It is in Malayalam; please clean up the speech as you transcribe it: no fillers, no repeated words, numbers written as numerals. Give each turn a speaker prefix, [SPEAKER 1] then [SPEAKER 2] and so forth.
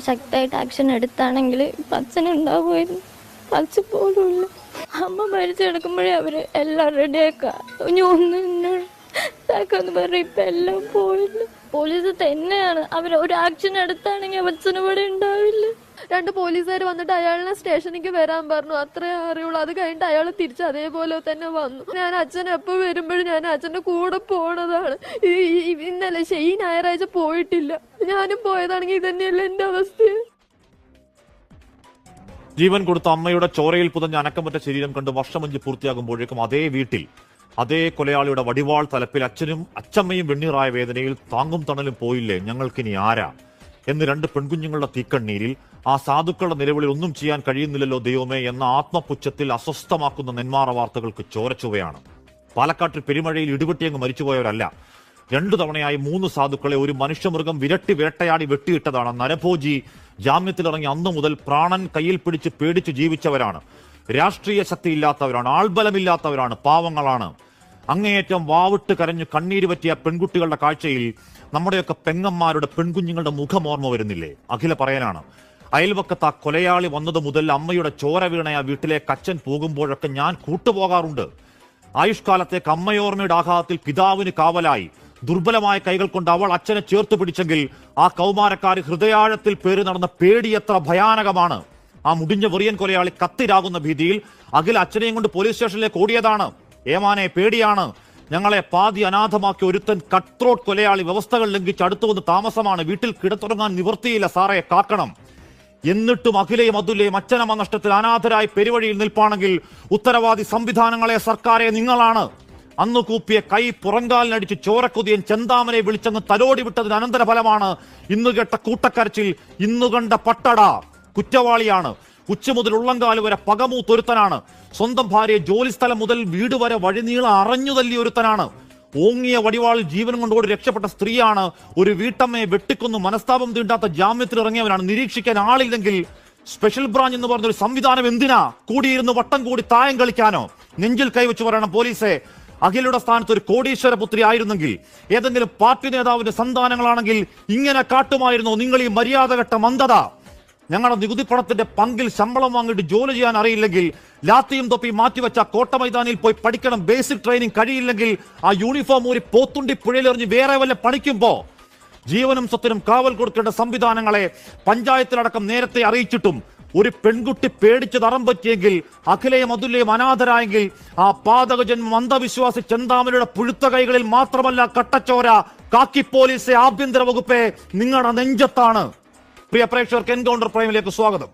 [SPEAKER 1] ശക്തമായിട്ട് ആക്ഷൻ എടുത്താണെങ്കിൽ അച്ഛനുണ്ടാവുമായിരുന്നു. പച്ച പോലും ഇല്ല. അമ്മ മരിച്ചു കിടക്കുമ്പോഴേ അവര് എല്ലാം റെഡിയാക്കാന്ന് പറഞ്ഞ ഇപ്പൊ എല്ലാം പോയില്ല. പോലീസ് തന്നെയാണ് അവർ ഒരു ആക്ഷൻ എടുത്താണെങ്കിൽ അച്ഛനും ഇവിടെ ഉണ്ടാവില്ല.
[SPEAKER 2] 2 പോലീസുകാർ വന്നിട്ട് അയാളിനെ സ്റ്റേഷനിലേക്ക് വരാൻ പറഞ്ഞു. അത്രേ അറിയുള്ളൂ. അത് കഴിഞ്ഞിട്ട് അയാൾ തിരിച്ച് അതേപോലെ തന്നെ വന്നു. ഞാൻ അച്ഛൻ എപ്പോൾ വരുമ്പോഴും ഞാൻ അച്ഛൻ്റെ കൂടെ പോണതാണ്. ഇന്നലെ ഈ ഞായറാഴ്ച പോയിട്ടില്ല. ഞാനും പോയതാണെങ്കിൽ ഇതന്നെയല്ല എന്റെ അവസ്ഥ.
[SPEAKER 3] ജീവൻ കൊടുത്ത അമ്മയുടെ ചോരയിൽ പുതഞ്ഞ അനക്കമറ്റ ശരീരം കണ്ട് വർഷമഞ്ച് പൂർത്തിയാകുമ്പോഴേക്കും അതേ വീട്ടിൽ അതേ കൊലയാളിയുടെ വടിവാൾ തലപ്പിൽ അച്ഛനും അച്ചമ്മയും വെണ്ണീറായ വേദനയിൽ താങ്ങും തണലും പോയില്ലേ, ഞങ്ങൾക്കിനി ആരാ എന്ന് 2 പെൺകുഞ്ഞുങ്ങളുടെ തീക്കണ്ണീരിൽ ആ സാധുക്കളുടെ നിലവിളിൽ ഒന്നും ചെയ്യാൻ കഴിയുന്നില്ലല്ലോ ദൈവമേ എന്ന ആത്മപുച്ഛത്തിൽ അസ്വസ്ഥമാക്കുന്ന നെന്മാറ വാർത്തകൾക്ക് ചോരച്ചുവയാണ്. പാലക്കാട്ടിൽ പെരുമഴയിൽ ഇടിവെട്ടിയങ്ങ് മരിച്ചുപോയവരല്ല. 2 തവണയായി 3 സാധുക്കളെ ഒരു മനുഷ്യമൃഗം വിരട്ടി വേട്ടയാടി വെട്ടിയിട്ടതാണ്. നരഭോജി ജാമ്യത്തിലിറങ്ങി അന്നു മുതൽ പ്രാണൻ കയ്യിൽ പിടിച്ച് പേടിച്ച് ജീവിച്ചവരാണ്. രാഷ്ട്രീയ ശക്തിയില്ലാത്തവരാണ്, ആൾബലമില്ലാത്തവരാണ്, പാവങ്ങളാണ്. അങ്ങേയറ്റം വാവിട്ട് കരഞ്ഞു കണ്ണീര് പറ്റിയ പെൺകുട്ടികളുടെ കാഴ്ചയിൽ നമ്മുടെയൊക്കെ പെങ്ങന്മാരുടെ പെൺകുഞ്ഞുങ്ങളുടെ മുഖം ഓർമ്മ വരുന്നില്ലേ? അഖില പറയാനാണ്, അയൽവക്കത്ത് ആ കൊലയാളി വന്നത് മുതൽ അമ്മയുടെ ചോര വീണ ആ വീട്ടിലേക്ക് അച്ഛൻ പോകുമ്പോഴൊക്കെ ഞാൻ കൂട്ടുപോകാറുണ്ട്. ആയുഷ്കാലത്തേക്ക് അമ്മയോർമ്മയുടെ ആഘാതത്തിൽ പിതാവിന് കാവലായി ദുർബലമായ കൈകൾ കൊണ്ട് അവൾ അച്ഛനെ ചേർത്ത് പിടിച്ചെങ്കിൽ ആ കൗമാരക്കാർ ഹൃദയാഴത്തിൽ പേര് നടന്ന പേടി എത്ര ഭയാനകമാണ്. ആ മുടിഞ്ഞ വെറിയൻ കൊലയാളി കത്തിരാകുന്ന ഭീതിയിൽ അഖിൽ അച്ഛനെയും കൊണ്ട് പോലീസ് സ്റ്റേഷനിലേക്ക് ഓടിയതാണ്. ഏമാനെ പേടിയാണ്, ഞങ്ങളെ പാതി അനാഥമാക്കി ഒരുത്തൻ കട്ട്രോട്ട് കൊലയാളി വ്യവസ്ഥകൾ ലംഘിച്ച് അടുത്തു വന്ന് താമസമാണ്, വീട്ടിൽ കിടത്തുറങ്ങാൻ നിവൃത്തിയില്ല സാറേ, കാക്കണം. എന്നിട്ടും അഖിലയും അതുലയും അച്ഛനമ്മ നഷ്ടത്തിൽ അനാഥരായി പെരുവഴിയിൽ നിൽപ്പാണെങ്കിൽ ഉത്തരവാദി സംവിധാനങ്ങളെ സർക്കാരെ നിങ്ങളാണ്. അന്നു കൂപ്പിയ കൈ പുറങ്കാലിനടിച്ച് ചോരക്കൊതിയൻ ചെന്താമനെ വിളിച്ചങ്ങ് തലോടി വിട്ടതിന് അനന്തരഫലമാണ് ഇന്നു കേട്ട കൂട്ടക്കരച്ചിൽ. ഇന്നു കണ്ട പട്ടട കുറ്റവാളിയാണ്. ഉച്ച മുതൽ ഉള്ളങ്കാല് വരെ പകമൂത്തൊരുത്തനാണ്. സ്വന്തം ഭാര്യയെ ജോലിസ്ഥലം മുതൽ വീട് വരെ വഴിനീളം അറിഞ്ഞു തല്ലി ഒരുത്തനാണ്. ഓങ്ങിയ വടിവാളിൽ ജീവൻ കൊണ്ടോടി രക്ഷപ്പെട്ട സ്ത്രീയാണ്. ഒരു വീട്ടമ്മയെ വെട്ടിക്കൊന്നു മനസ്താപം തീണ്ടാത്ത ജാമ്യത്തിൽ ഇറങ്ങിയവനാണ്. നിരീക്ഷിക്കാൻ ആളില്ലെങ്കിൽ സ്പെഷ്യൽ ബ്രാഞ്ച് എന്ന് പറഞ്ഞൊരു സംവിധാനം എന്തിനാ? കൂടിയിരുന്ന് വട്ടം കൂടി തായം കളിക്കാനോ? നെഞ്ചിൽ കൈവച്ച് പറയണം പോലീസെ, അഖിലയുടെ സ്ഥാനത്ത് ഒരു കോടീശ്വര പുത്രി ആയിരുന്നെങ്കിൽ, ഏതെങ്കിലും പാർട്ടി നേതാവിന്റെ സന്താനങ്ങളാണെങ്കിൽ ഇങ്ങനെ കാട്ടുമായിരുന്നോ നിങ്ങൾ ഈ മര്യാദഘട്ട മന്ദത? ഞങ്ങളുടെ നികുതി പണത്തിന്റെ പങ്കിൽ ശമ്പളം വാങ്ങിയിട്ട് ജോലി ചെയ്യാൻ അറിയില്ലെങ്കിൽ, ലാത്തിയും തൊപ്പിയും മാറ്റിവെച്ച കോട്ട മൈതാനിയിൽ പോയി പഠിക്കണം, ബേസിക് ട്രെയിനിങ് കഴിയില്ലെങ്കിൽ ആ യൂണിഫോം ഊരി പോത്തുണ്ടി പുഴയിലെറിഞ്ഞ് വേറെ വല്ല പണിക്കുമ്പോ ജീവനും സ്വത്തിനും കാവൽ കൊടുക്കേണ്ട സംവിധാനങ്ങളെ പഞ്ചായത്തിലടക്കം നേരത്തെ അറിയിച്ചിട്ടും ഒരു പെൺകുട്ടി പേടിച്ച് തറം പറ്റിയെങ്കിൽ, അഖിലയും അതുലയും അനാഥരായെങ്കിൽ, ആ പാതകജന്മം അന്ധവിശ്വാസി ചെന്താമരയുടെ പുഴുത്ത കൈകളിൽ മാത്രമല്ല കട്ടച്ചോര കാക്കി പോലീസ് ആഭ്യന്തര വകുപ്പെ നിങ്ങളുടെ നെഞ്ചത്താണ്. പ്രിയ പ്രേക്ഷകർക്ക് എൻകൗണ്ടർ പ്രൈമിലേക്ക് സ്വാഗതം.